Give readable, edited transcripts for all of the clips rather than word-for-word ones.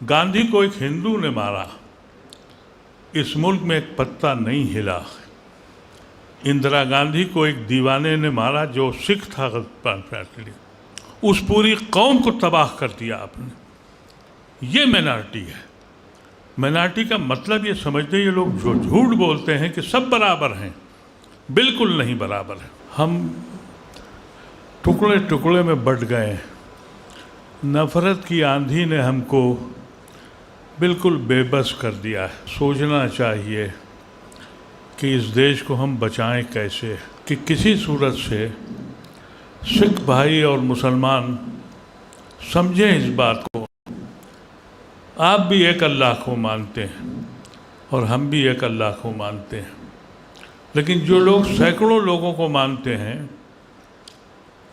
गांधी को एक हिंदू ने मारा, इस मुल्क में एक पत्ता नहीं हिला। इंदिरा गांधी को एक दीवाने ने मारा जो सिख था, गलत, उस पूरी कौम को तबाह कर दिया आपने। ये माइनॉरिटी है। माइनॉरिटी का मतलब ये समझते ये लोग जो झूठ बोलते हैं कि सब बराबर हैं, बिल्कुल नहीं बराबर है। हम टुकड़े टुकड़े में बट गए। नफ़रत की आंधी ने हमको बिल्कुल बेबस कर दिया है। सोचना चाहिए कि इस देश को हम बचाएं कैसे, कि किसी सूरत से सिख भाई और मुसलमान समझें इस बात को। आप भी एक अल्लाह को मानते हैं और हम भी एक अल्लाह को मानते हैं, लेकिन जो लोग सैकड़ों लोगों को मानते हैं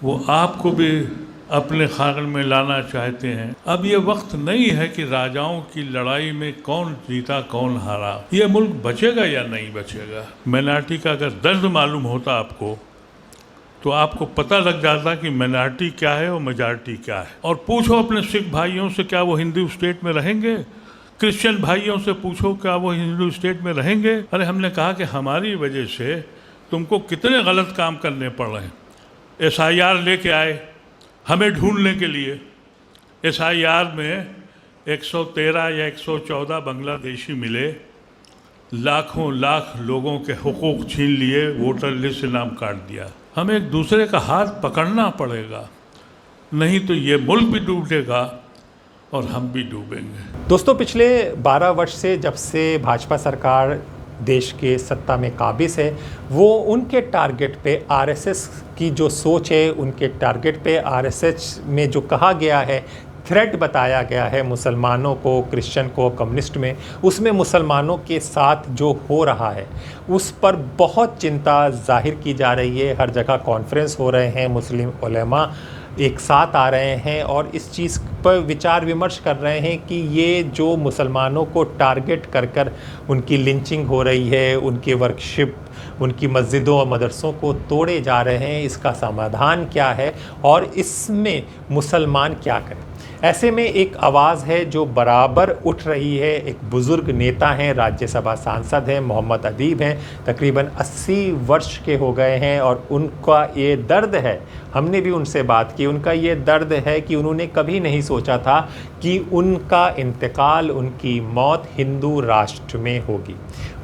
वो आपको भी अपने खाल में लाना चाहते हैं। अब ये वक्त नहीं है कि राजाओं की लड़ाई में कौन जीता कौन हारा। ये मुल्क बचेगा या नहीं बचेगा। माइनॉरिटी का अगर दर्द मालूम होता आपको तो आपको पता लग जाता कि माइनॉरिटी क्या है और मेजॉरिटी क्या है। और पूछो अपने सिख भाइयों से, क्या वो हिंदू स्टेट में रहेंगे? क्रिश्चियन भाइयों से पूछो, क्या वो हिंदू स्टेट में रहेंगे? अरे हमने कहा कि हमारी वजह से तुमको कितने गलत काम करने पड़ रहे हैं। SIR लेके आए हमें ढूंढने के लिए। SIR में 113 या 114 बांग्लादेशी मिले, लाखों लाख लोगों के हुकूक छीन लिए, वोटर लिस्ट से नाम काट दिया। हमें एक दूसरे का हाथ पकड़ना पड़ेगा, नहीं तो ये मुल्क भी डूबेगा और हम भी डूबेंगे। दोस्तों, पिछले 12 वर्ष से जब से भाजपा सरकार देश के सत्ता में काबिज है, वो उनके टारगेट पे RSS की जो सोच है, उनके टारगेट पे RSS में जो कहा गया है, थ्रेट बताया गया है मुसलमानों को, क्रिश्चियन को, कम्युनिस्ट में, उसमें मुसलमानों के साथ जो हो रहा है उस पर बहुत चिंता जाहिर की जा रही है। हर जगह कॉन्फ्रेंस हो रहे हैं, मुस्लिम उलेमा एक साथ आ रहे हैं और इस चीज़ पर विचार विमर्श कर रहे हैं कि ये जो मुसलमानों को टारगेट कर कर उनकी लिंचिंग हो रही है, उनकी वर्कशिप, उनकी मस्जिदों और मदरसों को तोड़े जा रहे हैं, इसका समाधान क्या है और इसमें मुसलमान क्या करें। ऐसे में एक आवाज़ है जो बराबर उठ रही है। एक बुज़ुर्ग नेता हैं, राज्यसभा सांसद हैं, मोहम्मद अदीब हैं, तकरीबन 80 वर्ष के हो गए हैं और उनका ये दर्द है, हमने भी उनसे बात की, उनका ये दर्द है कि उन्होंने कभी नहीं सोचा था कि उनका इंतकाल, उनकी मौत हिंदू राष्ट्र में होगी।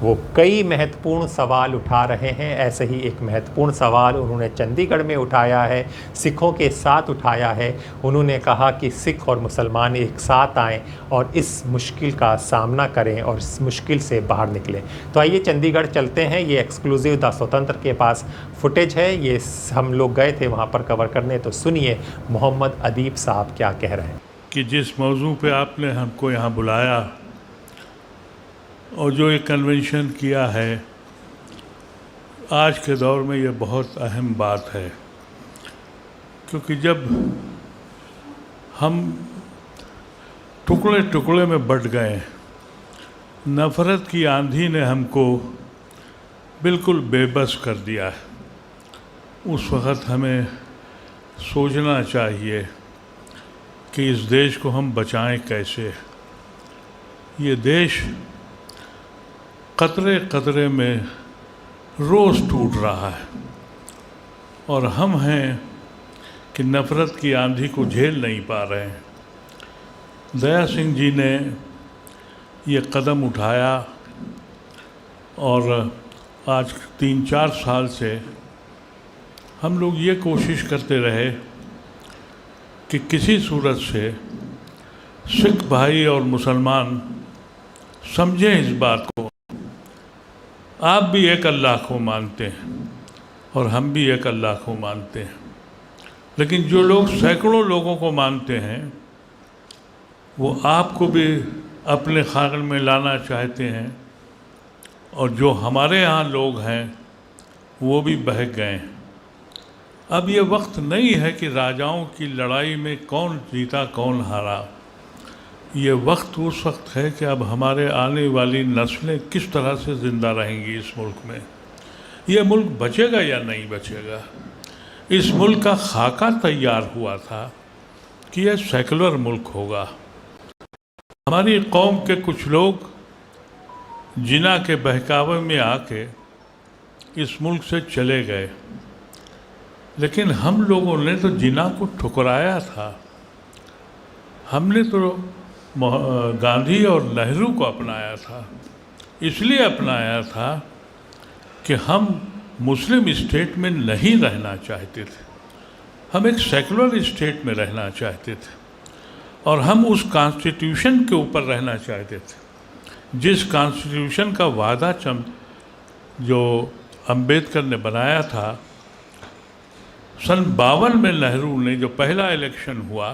वो कई महत्वपूर्ण सवाल उठा रहे हैं। ऐसे ही एक महत्वपूर्ण सवाल उन्होंने चंडीगढ़ में उठाया है, सिखों के साथ उठाया है। उन्होंने कहा कि सिख और मुसलमान एक साथ आएँ और इस मुश्किल का सामना करें और इस मुश्किल से बाहर निकलें। तो आइए चंडीगढ़ चलते हैं। ये एक्सक्लूसिव द स्वतंत्र के पास फुटेज है, ये हम लोग गए थे वहाँ पर कवर करने। तो सुनिए मोहम्मद अदीब साहब क्या कह रहे हैं। कि जिस मौजू पे आपने हमको यहाँ बुलाया और जो एक कन्वेंशन किया है, आज के दौर में ये बहुत अहम बात है, क्योंकि जब हम टुकड़े टुकड़े में बट गए, नफ़रत की आंधी ने हमको बिल्कुल बेबस कर दिया है। उस वक़्त हमें सोचना चाहिए कि इस देश को हम बचाएं कैसे। ये देश कतरे कतरे में रोज़ टूट रहा है और हम हैं कि नफ़रत की आंधी को झेल नहीं पा रहे हैं। दया सिंह जी ने ये कदम उठाया और आज 3-4 साल से हम लोग ये कोशिश करते रहे कि किसी सूरत से सिख भाई और मुसलमान समझें इस बात को। आप भी एक अल्लाह को मानते हैं और हम भी एक अल्लाह को मानते हैं, लेकिन जो लोग सैकड़ों लोगों को मानते हैं वो आपको भी अपने खाल में लाना चाहते हैं और जो हमारे यहाँ लोग हैं वो भी बहक गए हैं। अब ये वक्त नहीं है कि राजाओं की लड़ाई में कौन जीता कौन हारा। ये वक्त उस वक्त है कि अब हमारे आने वाली नस्लें किस तरह से ज़िंदा रहेंगी इस मुल्क में। ये मुल्क बचेगा या नहीं बचेगा। इस मुल्क का खाका तैयार हुआ था कि यह सेकुलर मुल्क होगा, हमारी कौम के कुछ लोग जिना के बहकावे में आके इस मुल्क से चले गए, लेकिन हम लोगों ने तो जिना को ठुकराया था। हमने तो गांधी और नेहरू को अपनाया था। इसलिए अपनाया था कि हम मुस्लिम स्टेट में नहीं रहना चाहते थे, हम एक सेकुलर स्टेट में रहना चाहते थे और हम उस कॉन्स्टिट्यूशन के ऊपर रहना चाहते थे जिस कॉन्स्टिट्यूशन का वादा जो अंबेडकर ने बनाया था। सन 52 में नेहरू ने जो पहला इलेक्शन हुआ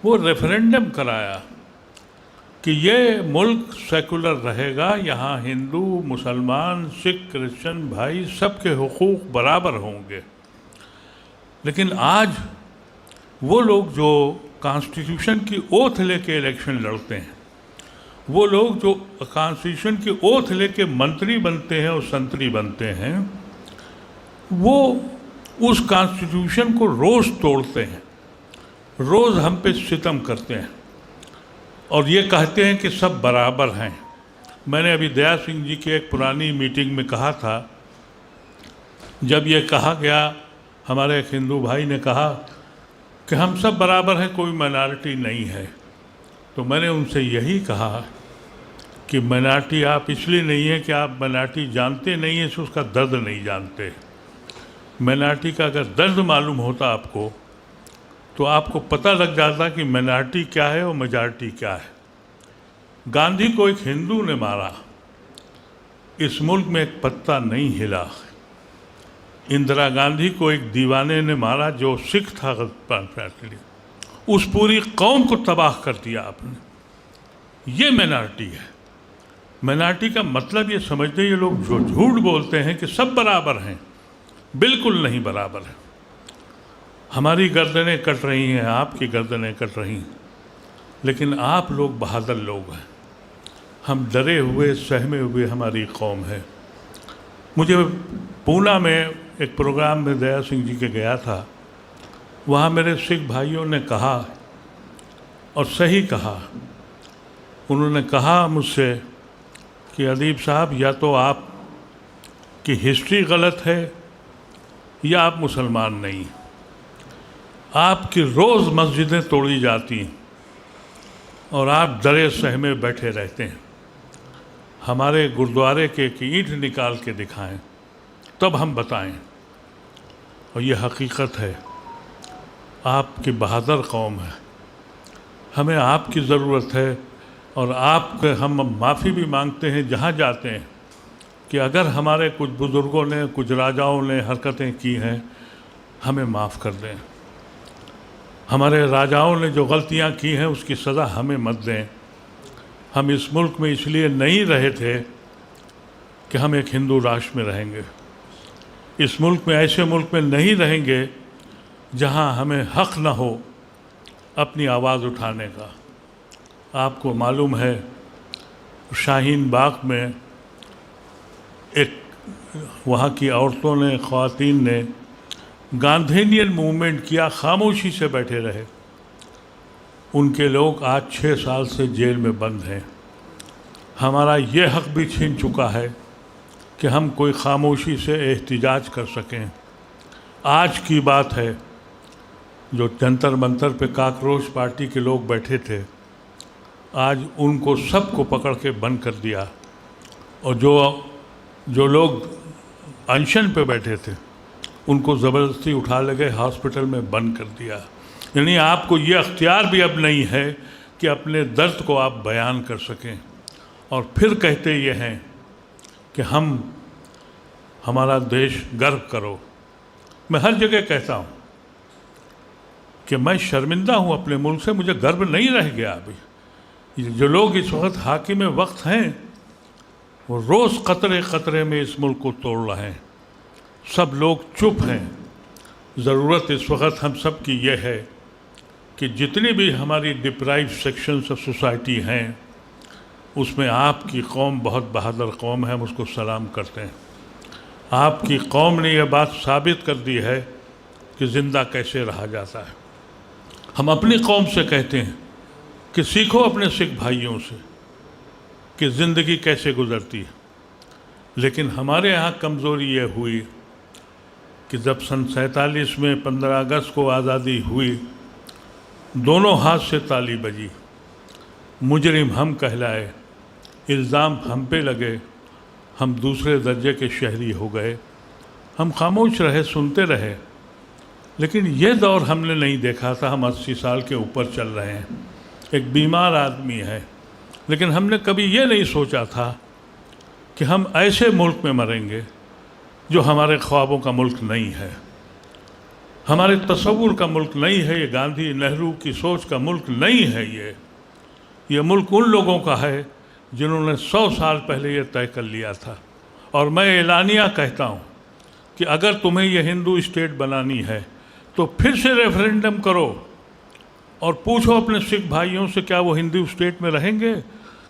वो रेफरेंडम कराया कि ये मुल्क सेकुलर रहेगा, यहाँ हिंदू, मुसलमान, सिख, क्रिश्चियन भाई सबके हुकूक बराबर होंगे। लेकिन आज वो लोग जो कॉन्स्टिट्यूशन की ओथ लेके इलेक्शन लड़ते हैं, वो लोग जो कॉन्स्टिट्यूशन की ओथ लेके मंत्री बनते हैं और संतरी बनते हैं, वो उस कॉन्स्टिट्यूशन को रोज़ तोड़ते हैं, रोज़ हम पे सितम करते हैं और ये कहते हैं कि सब बराबर हैं। मैंने अभी दया सिंह जी की एक पुरानी मीटिंग में कहा था, जब ये कहा गया, हमारे एक हिंदू भाई ने कहा कि हम सब बराबर हैं, कोई माइनॉरिटी नहीं है, तो मैंने उनसे यही कहा कि माइनॉरिटी आप इसलिए नहीं है कि आप माइनॉरिटी जानते नहीं हैं, तो उसका दर्द नहीं जानते। माइनॉरिटी का अगर दर्द मालूम होता आपको तो आपको पता लग जाता कि माइनॉरिटी क्या है और मेजॉरिटी क्या है। गांधी को एक हिंदू ने मारा, इस मुल्क में एक पत्ता नहीं हिला। इंदिरा गांधी को एक दीवाने ने मारा जो सिख था फैसले, उस पूरी कौम को तबाह कर दिया आपने। ये माइनॉरिटी है। माइनॉरिटी का मतलब ये समझते ये लोग जो झूठ बोलते हैं कि सब बराबर हैं, बिल्कुल नहीं बराबर है। हमारी गर्दनें कट रही हैं, आपकी गर्दनें कट रही हैं, लेकिन आप लोग बहादुर लोग हैं। हम डरे हुए सहमे हुए हमारी कौम है। मुझे पूना में एक प्रोग्राम में दया सिंह जी के गया था, वहाँ मेरे सिख भाइयों ने कहा और सही कहा, उन्होंने कहा मुझसे कि अदीब साहब, या तो आप की हिस्ट्री गलत है या आप मुसलमान नहीं। आपकी रोज़ मस्जिदें तोड़ी जाती हैं और आप डरे सहमे बैठे रहते हैं। हमारे गुरुद्वारे के ईंट निकाल के दिखाएं, तब हम बताएं। और ये हकीकत है, आपकी बहादुर कौम है, हमें आपकी ज़रूरत है। और आपके हम माफ़ी भी मांगते हैं जहाँ जाते हैं कि अगर हमारे कुछ बुज़ुर्गों ने, कुछ राजाओं ने हरकतें की हैं, हमें माफ़ कर दें। हमारे राजाओं ने जो गलतियां की हैं उसकी सज़ा हमें मत दें। हम इस मुल्क में इसलिए नहीं रहे थे कि हम एक हिंदू राष्ट्र में रहेंगे। इस मुल्क में, ऐसे मुल्क में नहीं रहेंगे जहां हमें हक़ न हो अपनी आवाज़ उठाने का। आपको मालूम है, शाहीन बाग में एक वहाँ की औरतों ने, ख़वातीन ने गांधीनियन मूवमेंट किया, खामोशी से बैठे रहे। उनके लोग आज 6 साल से जेल में बंद हैं। हमारा ये हक़ भी छीन चुका है कि हम कोई खामोशी से एहतिजाज कर सकें। आज की बात है, जो जंतर मंतर पे काकरोच पार्टी के लोग बैठे थे, आज उनको सबको पकड़ के बंद कर दिया। और जो लोग अनशन पे बैठे थे उनको ज़बरदस्ती उठा ले गए, हॉस्पिटल में बंद कर दिया। यानी आपको ये अख्तियार भी अब नहीं है कि अपने दर्द को आप बयान कर सकें। और फिर कहते ये हैं कि हमारा देश गर्व करो। मैं हर जगह कहता हूँ कि मैं शर्मिंदा हूँ अपने मुल्क से, मुझे गर्व नहीं रह गया। अभी जो लोग इस वक्त हाकिम वक्त हैं वो रोज़ कतरे कतरे में इस मुल्क को तोड़ रहे हैं। सब लोग चुप हैं। ज़रूरत इस वक्त हम सब की ये है कि जितनी भी हमारी डिप्राइव सेक्शंस ऑफ सोसाइटी हैं उसमें आपकी कौम बहुत बहादुर कौम है, हम उसको सलाम करते हैं। आपकी कौम ने यह बात साबित कर दी है कि ज़िंदा कैसे रहा जाता है। हम अपनी कौम से कहते हैं कि सीखो अपने सिख भाइयों से कि ज़िंदगी कैसे गुजरती है। लेकिन हमारे यहाँ कमज़ोरी ये हुई कि जब सन 47 में 15 अगस्त को आज़ादी हुई, दोनों हाथ से ताली बजी, मुजरिम हम कहलाए, इल्ज़ाम हम पे लगे, हम दूसरे दर्जे के शहरी हो गए। हम खामोश रहे, सुनते रहे, लेकिन ये दौर हमने नहीं देखा था। हम 80 साल के ऊपर चल रहे हैं, एक बीमार आदमी है, लेकिन हमने कभी ये नहीं सोचा था कि हम ऐसे मुल्क में मरेंगे जो हमारे ख्वाबों का मुल्क नहीं है, हमारे तसव्वुर का मुल्क नहीं है। ये गांधी नेहरू की सोच का मुल्क नहीं है। ये मुल्क उन लोगों का है जिन्होंने 100 साल पहले ये तय कर लिया था। और मैं एलानिया कहता हूँ कि अगर तुम्हें ये हिंदू स्टेट बनानी है तो फिर से रेफरेंडम करो और पूछो अपने सिख भाइयों से क्या वो हिंदू स्टेट में रहेंगे,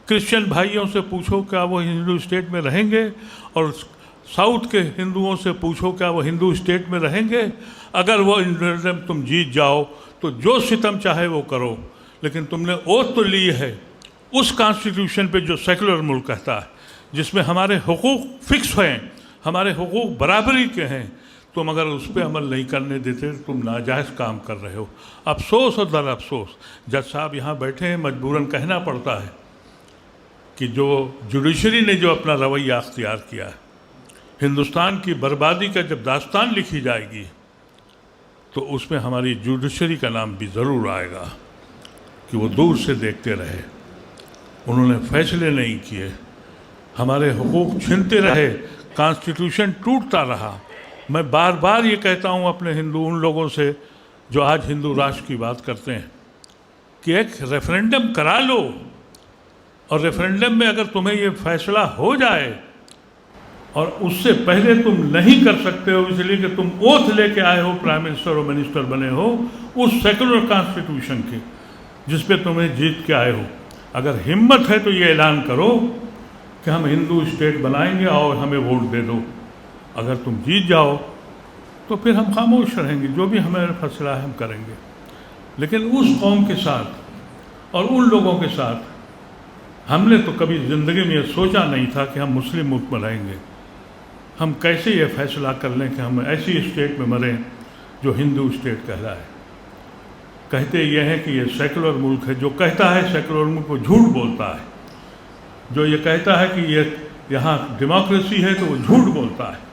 क्रिश्चियन भाइयों से पूछो क्या वो हिंदू स्टेट में रहेंगे, और साउथ के हिंदुओं से पूछो क्या वो हिंदू स्टेट में रहेंगे। अगर वो रेफरेंडम तुम जीत जाओ तो जो सितम चाहे वो करो, लेकिन तुमने ओथ तो ली है उस कॉन्स्टिट्यूशन पे जो सेकुलर मुल्क कहता है, जिसमें हमारे हुकूक फिक्स हैं, हमारे हुकूक बराबरी के हैं। तुम अगर उस पर अमल नहीं करने देते तो तुम नाजायज़ काम कर रहे हो। अफसोस और दर अफसोस जज साहब यहाँ बैठे हैं, मजबूरन कहना पड़ता है कि जो जुडिशरी ने जो अपना रवैया अख्तियार किया है, हिंदुस्तान की बर्बादी का जब दास्तान लिखी जाएगी तो उसमें हमारी जुडिशरी का नाम भी ज़रूर आएगा कि वो दूर से देखते रहे, उन्होंने फैसले नहीं किए, हमारे हुकूक छीनते रहे, कॉन्स्टिट्यूशन टूटता रहा। मैं बार बार ये कहता हूँ अपने हिंदू उन लोगों से जो आज हिंदू राष्ट्र की बात करते हैं कि एक रेफरेंडम करा लो, और रेफरेंडम में अगर तुम्हें ये फैसला हो जाए और उससे पहले तुम नहीं कर सकते हो इसलिए कि तुम ओथ लेके आए हो, प्राइम मिनिस्टर और मिनिस्टर बने हो उस सेकुलर कॉन्स्टिट्यूशन के जिस पे तुम्हें जीत के आए हो, अगर हिम्मत है तो ये ऐलान करो कि हम हिंदू स्टेट बनाएंगे और हमें वोट दे दो। अगर तुम जीत जाओ तो फिर हम खामोश रहेंगे, जो भी हमारा फैसला है हम करेंगे। लेकिन उस कौम के साथ और उन लोगों के साथ हमने तो कभी ज़िंदगी में ये सोचा नहीं था कि हम मुस्लिम मुल्क में रहेंगे। हम कैसे ये फैसला कर लें कि हम ऐसी स्टेट में मरें जो हिंदू स्टेट कहलाए। कहते ये हैं कि ये सेकुलर मुल्क है, जो कहता है सेकुलर मुल्क वो झूठ बोलता है, जो ये कहता है कि ये यहाँ डेमोक्रेसी है तो वो झूठ बोलता है।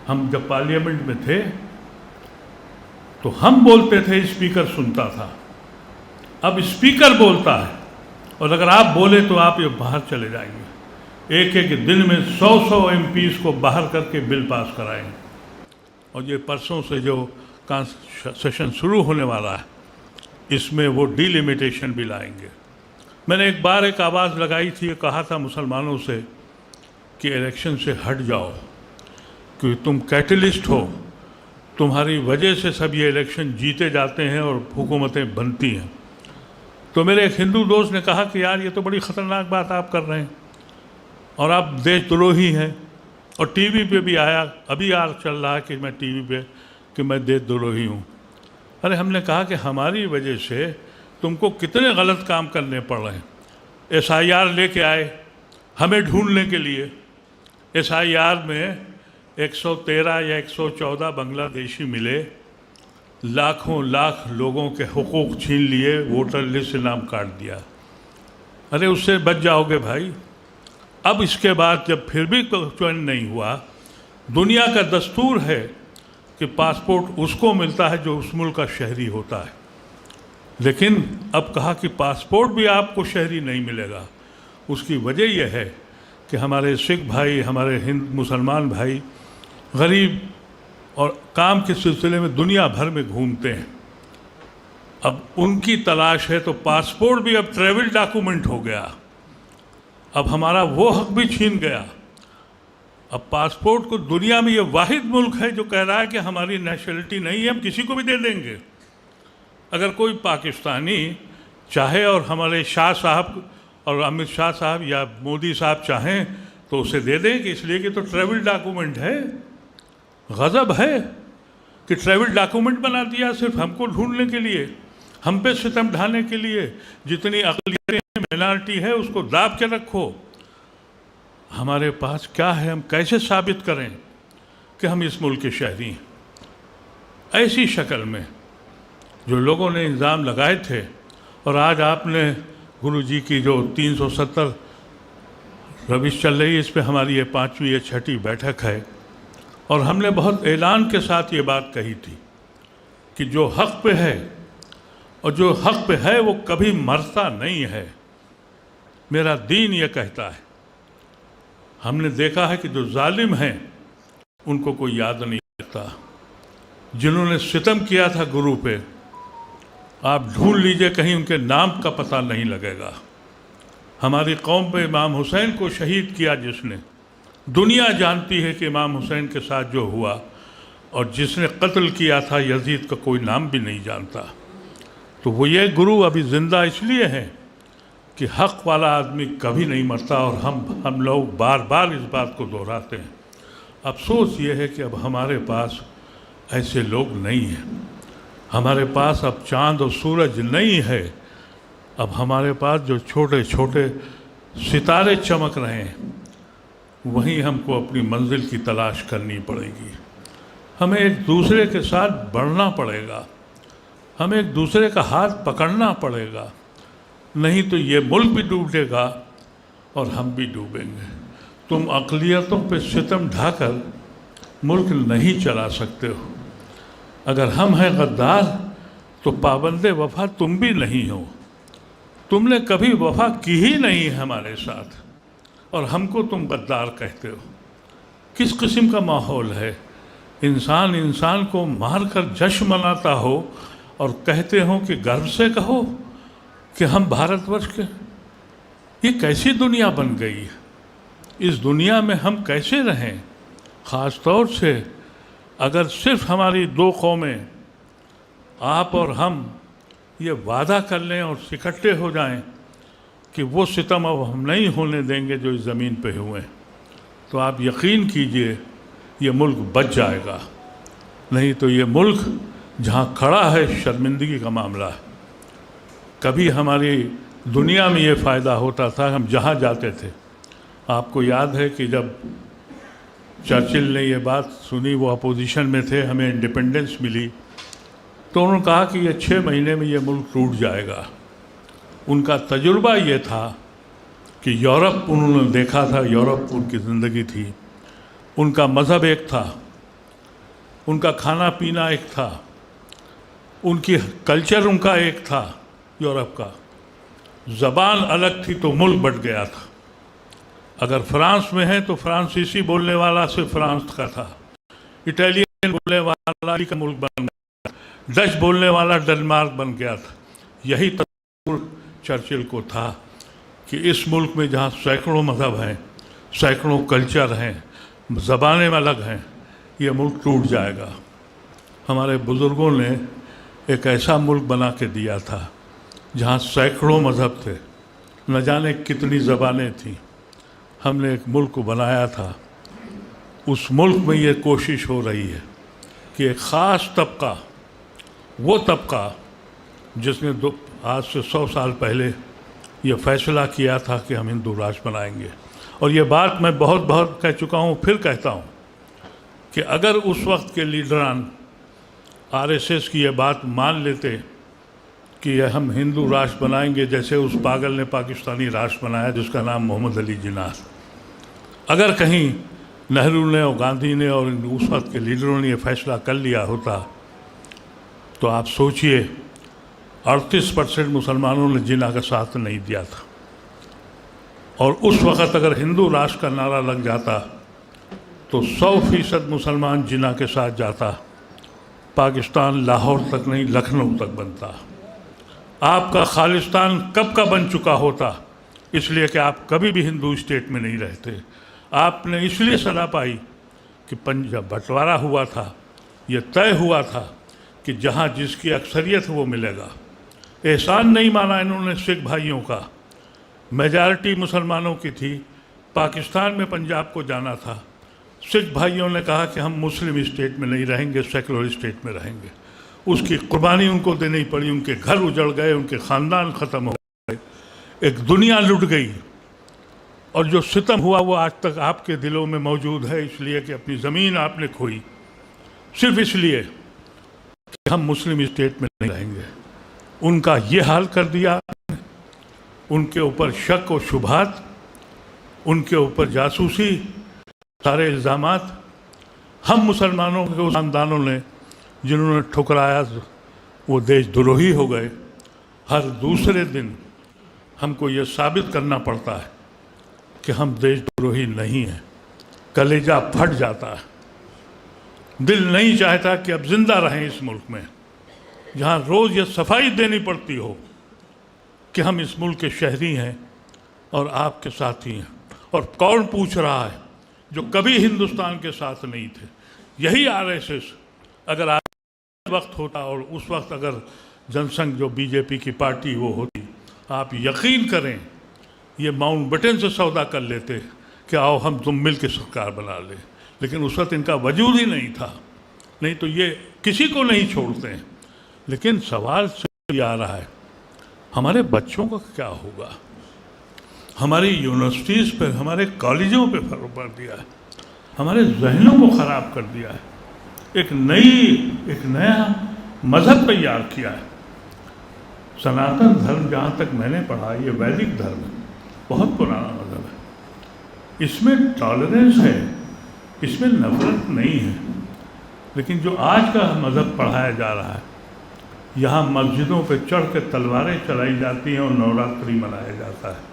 हम जब पार्लियामेंट में थे तो हम बोलते थे, स्पीकर सुनता था, अब स्पीकर बोलता है, और अगर आप बोले तो आप ये बाहर चले जाएंगे। एक एक दिन में 100 MPs को बाहर करके बिल पास कराएंगे। और ये परसों से जो सेशन शुरू होने वाला है इसमें वो डिलिमिटेशन भी लाएंगे। मैंने एक बार एक आवाज़ लगाई थी, कहा था मुसलमानों से कि इलेक्शन से हट जाओ क्योंकि तुम कैटलिस्ट हो, तुम्हारी वजह से सब ये इलेक्शन जीते जाते हैं और हुकूमतें बनती हैं। तो मेरे एक हिंदू दोस्त ने कहा कि यार ये तो बड़ी ख़तरनाक बात आप कर रहे हैं और आप देशद्रोही हैं। और टीवी पे भी आया, अभी यार चल रहा है कि मैं टीवी पे कि मैं देशद्रोही हूँ। अरे हमने कहा कि हमारी वजह से तुमको कितने गलत काम करने पड़ रहे हैं। SIR लेके आए हमें ढूंढने के लिए, SIR में 113 या 114 बांग्लादेशी मिले, लाखों लाख लोगों के हुकूक छीन लिए, वोटर लिस्ट से नाम काट दिया। अरे उससे बच जाओगे भाई। अब इसके बाद जब फिर भी चयन नहीं हुआ, दुनिया का दस्तूर है कि पासपोर्ट उसको मिलता है जो उस मुल्क का शहरी होता है, लेकिन अब कहा कि पासपोर्ट भी आपको शहरी नहीं मिलेगा। उसकी वजह यह है कि हमारे सिख भाई, हमारे मुसलमान भाई गरीब और काम के सिलसिले में दुनिया भर में घूमते हैं। अब उनकी तलाश है तो पासपोर्ट भी अब ट्रैवल डॉक्यूमेंट हो गया। अब हमारा वो हक भी छीन गया। अब पासपोर्ट को दुनिया में ये वाहिद मुल्क है जो कह रहा है कि हमारी नेशनलिटी नहीं है, हम किसी को भी दे देंगे। अगर कोई पाकिस्तानी चाहे और हमारे शाह साहब और अमित शाह साहब या मोदी साहब चाहें तो उसे दे दें, कि इसलिए कि तो ट्रैवल डॉक्यूमेंट है। गज़ब है कि ट्रैवल डॉक्यूमेंट बना दिया सिर्फ हमको ढूंढने के लिए। हम पे सितम ढाने के लिए जितनी अक़लियतें हैं, मिनॉरिटी है, उसको दाब के रखो। हमारे पास क्या है, हम कैसे साबित करें कि हम इस मुल्क के शहरी हैं? ऐसी शक्ल में जो लोगों ने इल्ज़ाम लगाए थे, और आज आपने गुरु जी की जो 370 रविश चल रही है, इस पे हमारी ये 5वीं या 6ठी बैठक है, और हमने बहुत ऐलान के साथ ये बात कही थी कि जो हक़ पे है और जो हक़ पे है वो कभी मरता नहीं है। मेरा दीन ये कहता है। हमने देखा है कि जो जालिम हैं उनको कोई याद नहीं करता। जिन्होंने सितम किया था गुरु पे, आप ढूंढ लीजिए, कहीं उनके नाम का पता नहीं लगेगा। हमारी कौम पे इमाम हुसैन को शहीद किया जिसने, दुनिया जानती है कि इमाम हुसैन के साथ जो हुआ, और जिसने कत्ल किया था यजीद का कोई नाम भी नहीं जानता। तो वो ये गुरु अभी ज़िंदा इसलिए है कि हक़ वाला आदमी कभी नहीं मरता, और हम लोग बार बार इस बात को दोहराते हैं। अफसोस ये है कि अब हमारे पास ऐसे लोग नहीं हैं। हमारे पास अब चाँद और सूरज नहीं है। अब हमारे पास जो छोटे छोटे सितारे चमक रहे हैं, वहीं हमको अपनी मंजिल की तलाश करनी पड़ेगी। हमें एक दूसरे के साथ बढ़ना पड़ेगा, हमें एक दूसरे का हाथ पकड़ना पड़ेगा, नहीं तो ये मुल्क भी डूबेगा और हम भी डूबेंगे। तुम अक़लियतों पे सितम ढाकर मुल्क नहीं चला सकते हो। अगर हम हैं गद्दार तो पाबंदे वफा तुम भी नहीं हो। तुमने कभी वफा की ही नहीं हमारे साथ, और हमको तुम गद्दार कहते हो। किस किस्म का माहौल है? इंसान इंसान को मार कर जश्न मनाता हो और कहते हो कि गर्व से कहो कि हम भारतवर्ष के। ये कैसी दुनिया बन गई है? इस दुनिया में हम कैसे रहें? ख़ास तौर से अगर सिर्फ हमारी 2 कौमें, आप और हम, ये वादा कर लें और इकट्ठे हो जाएं कि वो सितम अब हम नहीं होने देंगे जो इस ज़मीन पे हुए, तो आप यकीन कीजिए ये मुल्क बच जाएगा। नहीं तो ये मुल्क जहाँ खड़ा है शर्मिंदगी का मामला है। कभी हमारी दुनिया में ये फ़ायदा होता था, हम जहाँ जाते थे। आपको याद है कि जब चर्चिल ने ये बात सुनी, वो अपोजिशन में थे, हमें इंडिपेंडेंस मिली, तो उन्होंने कहा कि ये 6 महीने में ये मुल्क टूट जाएगा। उनका तजुर्बा ये था कि यूरोप उन्होंने देखा था, यूरोप उनकी ज़िंदगी थी, उनका मज़हब एक था, उनका खाना पीना एक था, उनकी कल्चर उनका एक था, यूरोप का ज़बान अलग थी, तो मुल्क बट गया था। अगर फ्रांस में है तो फ्रांसीसी बोलने वाला सिर्फ फ्रांस का था, इटालियन बोलने वाला का मुल्क बन गया, डच बोलने वाला डेनमार्क बन गया था। यही तस्वीर चर्चिल को था कि इस मुल्क में जहाँ सैकड़ों मज़हब हैं, सैकड़ों कल्चर हैं, ज़बानें अलग हैं, ये मुल्क टूट जाएगा। हमारे बुज़ुर्गों ने एक ऐसा मुल्क बना के दिया था जहाँ सैकड़ों मज़हब थे, न जाने कितनी ज़बानें थीं। हमने एक मुल्क को बनाया था। उस मुल्क में ये कोशिश हो रही है कि एक ख़ास तबका, वो तबका जिसने आज से 100 साल पहले ये फ़ैसला किया था कि हम हिंदू राष्ट्र बनाएंगे, और ये बात मैं बहुत बहुत कह चुका हूँ, फिर कहता हूँ कि अगर उस वक्त के लीडरान आरएसएस की ये बात मान लेते कि हम हिंदू राष्ट्र बनाएंगे, जैसे उस पागल ने पाकिस्तानी राष्ट्र बनाया जिसका नाम मोहम्मद अली जिन्ना, अगर कहीं नेहरू ने और गांधी ने और उस वक्त के लीडरों ने ये फैसला कर लिया होता, तो आप सोचिए 38% मुसलमानों ने जिन्ना का साथ नहीं दिया था। और उस वक़्त अगर हिंदू राष्ट्र का नारा लग जाता तो 100% मुसलमान जिन्ना के साथ जाता, पाकिस्तान लाहौर तक नहीं लखनऊ तक बनता। आपका खालिस्तान कब का बन चुका होता, इसलिए कि आप कभी भी हिंदू स्टेट में नहीं रहते। आपने इसलिए सलाह पाई कि पंजाब बंटवारा हुआ था, ये तय हुआ था कि जहाँ जिसकी अक्सरियत है वो मिलेगा। एहसान नहीं माना इन्होंने सिख भाइयों का, मेजॉरिटी मुसलमानों की थी, पाकिस्तान में पंजाब को जाना था। सिख भाइयों ने कहा कि हम मुस्लिम स्टेट में नहीं रहेंगे, सेकुलर स्टेट में रहेंगे। उसकी कुर्बानी उनको देनी पड़ी, उनके घर उजड़ गए, उनके ख़ानदान ख़त्म हो गए, एक दुनिया लुट गई। और जो सितम हुआ वो आज तक आपके दिलों में मौजूद है, इसलिए कि अपनी ज़मीन आपने खोई, सिर्फ इसलिए कि हम मुस्लिम स्टेट में नहीं रहेंगे। उनका ये हाल कर दिया, उनके ऊपर शक और शुबहात, उनके ऊपर जासूसी, सारे इल्ज़ामात हम मुसलमानों के उस खानदानों ने जिन्होंने ठुकराया वो देशद्रोही हो गए। हर दूसरे दिन हमको ये साबित करना पड़ता है कि हम देशद्रोही नहीं हैं। कलेजा फट जाता है, दिल नहीं चाहता कि अब जिंदा रहें इस मुल्क में, जहाँ रोज़ ये सफाई देनी पड़ती हो कि हम इस मुल्क के शहरी हैं और आपके साथी हैं। और कौन पूछ रहा है जो कभी हिंदुस्तान के साथ नहीं थे? यही आरएसएस अगर आज वक्त होता और उस वक्त अगर जनसंघ जो बीजेपी की पार्टी वो होती, आप यकीन करें ये माउंटबेटन से सौदा कर लेते कि आओ हम तुम मिल के सरकार बना ले। लेकिन उस वक्त इनका वजूद ही नहीं था, नहीं तो ये किसी को नहीं छोड़ते हैं। लेकिन सवाल से आ रहा है हमारे बच्चों का क्या होगा? हमारी यूनिवर्सिटीज़ पर, हमारे कॉलेजों पे फर्क पड़ दिया है, हमारे जहनों को ख़राब कर दिया है, एक नया मज़हब तैयार किया है। सनातन धर्म जहाँ तक मैंने पढ़ा, ये वैदिक धर्म है, बहुत पुराना मज़हब है, इसमें टॉलरेंस है, इसमें नफरत नहीं है। लेकिन जो आज का मज़हब पढ़ाया जा रहा है, यहाँ मस्जिदों पे चढ़ के तलवारें चलाई जाती हैं और नवरात्रि मनाया जाता है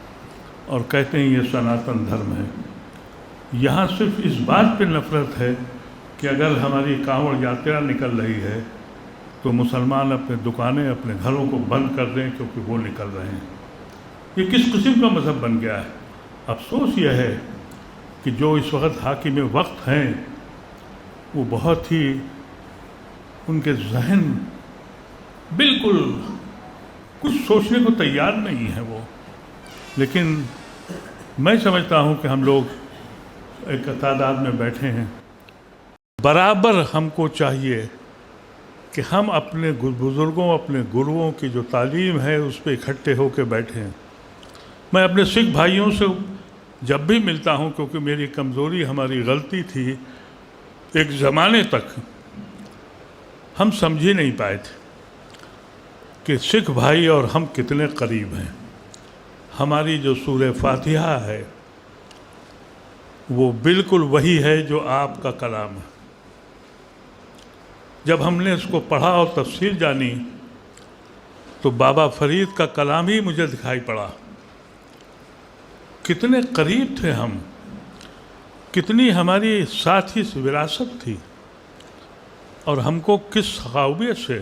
और कहते हैं ये सनातन धर्म है। यहाँ सिर्फ इस बात पे नफरत है कि अगर हमारी कांवड़ यात्रा निकल रही है तो मुसलमान अपने दुकानें, अपने घरों को बंद कर दें क्योंकि वो निकल रहे हैं। ये किस किस्म का मज़हब बन गया है? अफसोस यह है कि जो इस वक्त हाकिम वक्त हैं वो बहुत ही, उनके जहन बिल्कुल कुछ सोचने को तैयार नहीं है वो। लेकिन मैं समझता हूँ कि हम लोग एक तादाद में बैठे हैं, बराबर हमको चाहिए कि हम अपने बुज़ुर्गों, अपने गुरुओं की जो तालीम है उस पर इकट्ठे होकर बैठें। मैं अपने सिख भाइयों से जब भी मिलता हूँ, क्योंकि मेरी कमज़ोरी, हमारी गलती थी, एक ज़माने तक हम समझ ही नहीं पाए थे कि सिख भाई और हम कितने करीब हैं। हमारी जो सूरह फातिहा है वो बिल्कुल वही है जो आपका कलाम है। जब हमने इसको पढ़ा और तफसील जानी तो बाबा फरीद का कलाम ही मुझे दिखाई पड़ा। कितने करीब थे हम, कितनी हमारी साथ ही विरासत थी, और हमको किस ख़ाबियत से,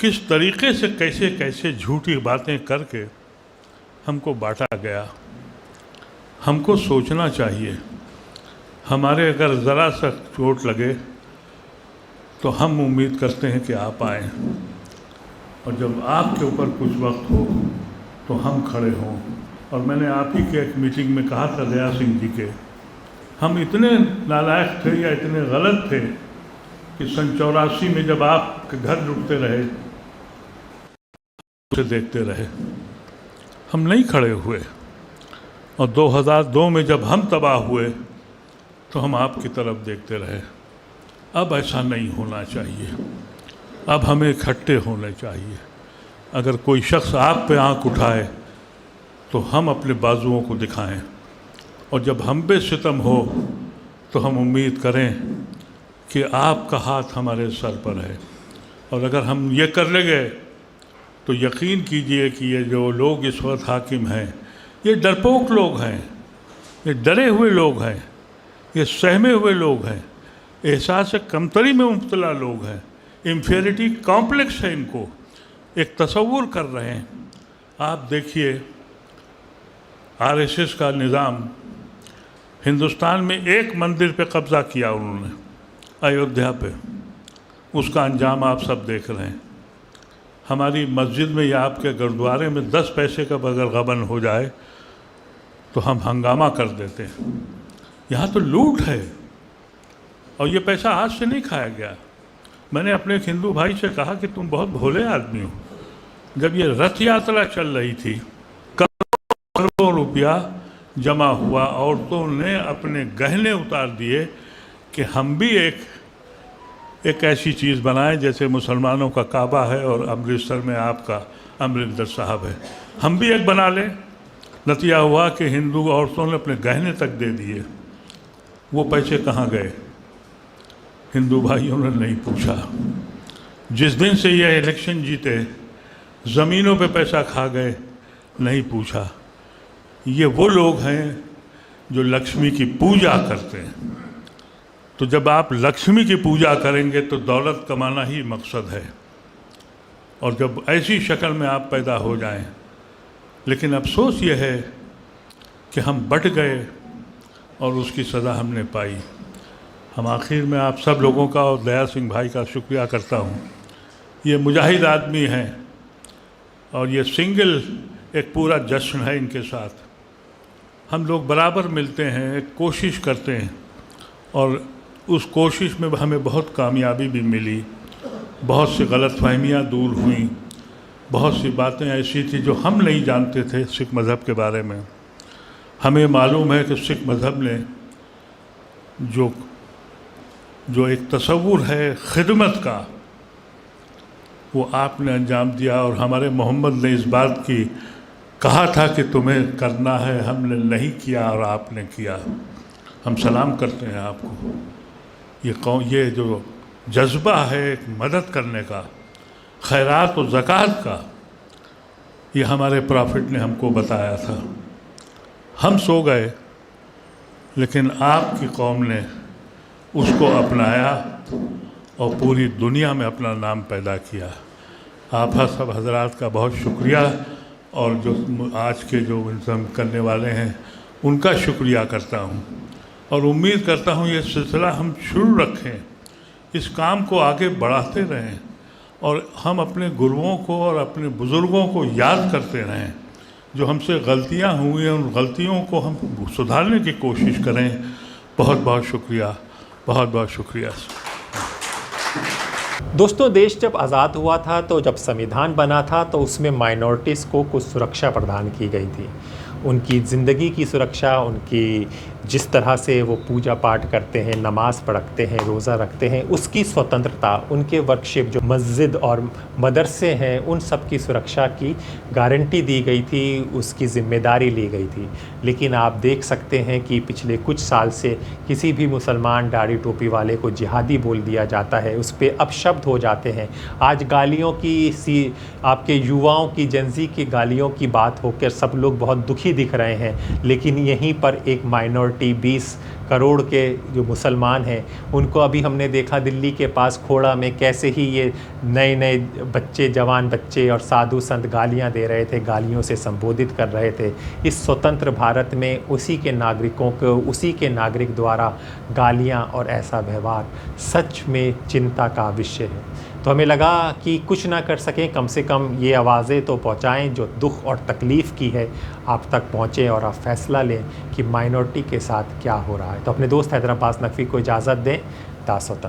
किस तरीक़े से, कैसे कैसे झूठी बातें करके हमको बांटा गया। हमको सोचना चाहिए। हमारे अगर ज़रा सा चोट लगे तो हम उम्मीद करते हैं कि आप आएँ, और जब आपके ऊपर कुछ वक्त हो तो हम खड़े हों। और मैंने आप ही के एक मीटिंग में कहा था दया सिंह जी के, हम इतने नालायक थे या इतने गलत थे कि सन 84 में जब आपके घर लुटते रहे उसे देखते रहे, हम नहीं खड़े हुए। और 2002 में जब हम तबाह हुए तो हम आपकी तरफ देखते रहे। अब ऐसा नहीं होना चाहिए, अब हमें इकट्ठे होने चाहिए। अगर कोई शख्स आप पे आंख उठाए तो हम अपने बाजुओं को दिखाएं, और जब हम पे सितम हो तो हम उम्मीद करें कि आपका हाथ हमारे सर पर है। और अगर हम ये कर ले गए तो यकीन कीजिए कि ये जो लोग इस वक्त हाकिम हैं, ये डरपोक लोग हैं, ये डरे हुए लोग हैं, ये सहमे हुए लोग हैं, एहसास कमतरी में मुब्तला लोग हैं, इंफीरियरिटी कॉम्प्लेक्स है इनको, एक तसव्वुर कर रहे हैं। आप देखिए आरएसएस का निज़ाम, हिंदुस्तान में एक मंदिर पे कब्ज़ा किया उन्होंने, अयोध्या पे, उसका अंजाम आप सब देख रहे हैं। हमारी मस्जिद में या आपके गुरुद्वारे में 10 पैसे का अगर गबन हो जाए तो हम हंगामा कर देते हैं। यहाँ तो लूट है, और ये पैसा आज से नहीं खाया गया, मैंने अपने एक हिंदू भाई से कहा कि तुम बहुत भोले आदमी हो। जब ये रथ यात्रा चल रही थी, करोड़ों रुपया जमा हुआ, औरतों ने अपने गहने उतार दिए कि हम भी एक ऐसी चीज़ बनाएं जैसे मुसलमानों का काबा है और अमृतसर में आपका अमरिंदर साहब है, हम भी एक बना लें। नतीजा हुआ कि हिंदू औरतों ने अपने गहने तक दे दिए। वो पैसे कहाँ गए? हिंदू भाइयों ने नहीं पूछा। जिस दिन से ये इलेक्शन जीते, ज़मीनों पे पैसा खा गए, नहीं पूछा। ये वो लोग हैं जो लक्ष्मी की पूजा करते हैं। तो जब आप लक्ष्मी की पूजा करेंगे तो दौलत कमाना ही मकसद है, और जब ऐसी शक्ल में आप पैदा हो जाएं। लेकिन अफसोस ये है कि हम बट गए और उसकी सज़ा हमने पाई। हम आखिर में आप सब लोगों का और दया सिंह भाई का शुक्रिया करता हूँ। ये मुजाहिद आदमी हैं और ये सिंगल एक पूरा जश्न है इनके साथ। हम लोग बराबर मिलते हैं, एक कोशिश करते हैं, और उस कोशिश में हमें बहुत कामयाबी भी मिली। बहुत सी गलतफहमियाँ दूर हुई, बहुत सी बातें ऐसी थी जो हम नहीं जानते थे सिख मज़हब के बारे में। हमें मालूम है कि सिख मज़हब ने जो एक तसव्वुर है खिदमत का, वो आपने अंजाम दिया। और हमारे मोहम्मद ने इस बात की कहा था कि तुम्हें करना है, हमने नहीं किया और आपने किया। हम सलाम करते हैं आपको। ये जो जज्बा है एक मदद करने का, खैरात और ज़कात का, ये हमारे प्रॉफिट ने हमको बताया था। हम सो गए, लेकिन आपकी कौम ने उसको अपनाया और पूरी दुनिया में अपना नाम पैदा किया। आप सब हजरात का बहुत शुक्रिया, और जो आज के जो इंतज़ाम करने वाले हैं उनका शुक्रिया करता हूँ। और उम्मीद करता हूँ ये सिलसिला हम शुरू रखें, इस काम को आगे बढ़ाते रहें, और हम अपने गुरुओं को और अपने बुज़ुर्गों को याद करते रहें। जो हमसे गलतियाँ हुई हैं उन गलतियों को हम सुधारने की कोशिश करें। बहुत बहुत शुक्रिया, बहुत बहुत शुक्रिया। दोस्तों, देश जब आज़ाद हुआ था, तो जब संविधान बना था, तो उसमें माइनॉरिटीज़ को कुछ सुरक्षा प्रदान की गई थी। उनकी ज़िंदगी की सुरक्षा, उनकी जिस तरह से वो पूजा पाठ करते हैं, नमाज़ पढ़ते हैं, रोज़ा रखते हैं, उसकी स्वतंत्रता, उनके वर्कशिप जो मस्जिद और मदरसे हैं, उन सब की सुरक्षा की गारंटी दी गई थी, उसकी ज़िम्मेदारी ली गई थी। लेकिन आप देख सकते हैं कि पिछले कुछ साल से किसी भी मुसलमान दाढ़ी टोपी वाले को जिहादी बोल दिया जाता है, उस पर अपशब्द हो जाते हैं। आज गालियों की आपके युवाओं की, जेंजी की गालियों की बात होकर सब लोग बहुत दुखी दिख रहे हैं। लेकिन यहीं पर एक माइनॉरिटी 20 करोड़ के जो मुसलमान हैं, उनको अभी हमने देखा दिल्ली के पास खोड़ा में कैसे ही ये नए नए बच्चे, जवान बच्चे और साधु संत गालियां दे रहे थे, गालियों से संबोधित कर रहे थे। इस स्वतंत्र भारत में उसी के नागरिकों को, उसी के नागरिक द्वारा गालियां और ऐसा व्यवहार सच में चिंता का विषय है। तो हमें लगा कि कुछ ना कर सकें, कम से कम ये आवाज़ें तो पहुंचाएं जो दुख और तकलीफ़ की है, आप तक पहुंचें और आप फैसला लें कि माइनॉरिटी के साथ क्या हो रहा है। तो अपने दोस्त हैदराबाद नकवी को इजाज़त दें। दासोतन।